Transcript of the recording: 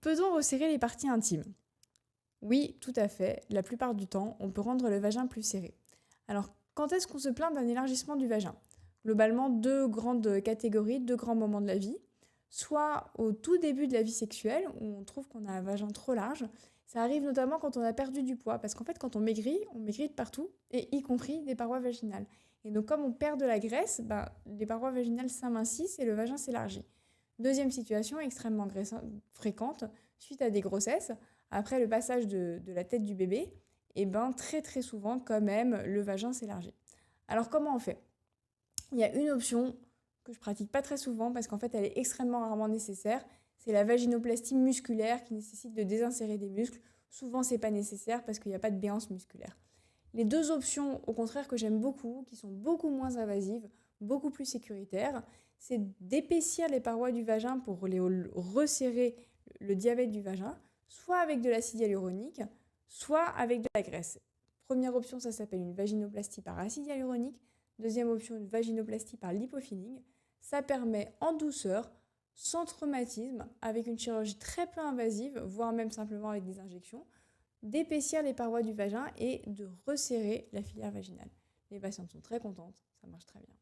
Peut-on resserrer les parties intimes? Oui, tout à fait. La plupart du temps, on peut rendre le vagin plus serré. Alors, quand est-ce qu'on se plaint d'un élargissement du vagin? Globalement, deux grandes catégories, deux grands moments de la vie. Soit au tout début de la vie sexuelle, où on trouve qu'on a un vagin trop large. Ça arrive notamment quand on a perdu du poids, parce qu'en fait, quand on maigrit de partout, et y compris des parois vaginales. Et donc, comme on perd de la graisse, les parois vaginales s'amincissent et le vagin s'élargit. Deuxième situation extrêmement fréquente, suite à des grossesses, après le passage de la tête du bébé, et très très souvent quand même le vagin s'élargit. Alors comment on fait? Il y a une option que je pratique pas très souvent parce qu'en fait elle est extrêmement rarement nécessaire, c'est la vaginoplastie musculaire qui nécessite de désinsérer des muscles. Souvent c'est pas nécessaire parce qu'il n'y a pas de béance musculaire. Les deux options, au contraire, que j'aime beaucoup, qui sont beaucoup moins invasives, beaucoup plus sécuritaires, c'est d'épaissir les parois du vagin pour les resserrer le diamètre du vagin, soit avec de l'acide hyaluronique, soit avec de la graisse. Première option, ça s'appelle une vaginoplastie par acide hyaluronique. Deuxième option, une vaginoplastie par lipofilling. Ça permet en douceur, sans traumatisme, avec une chirurgie très peu invasive, voire même simplement avec des injections, d'épaissir les parois du vagin et de resserrer la filière vaginale. Les patientes sont très contentes, ça marche très bien.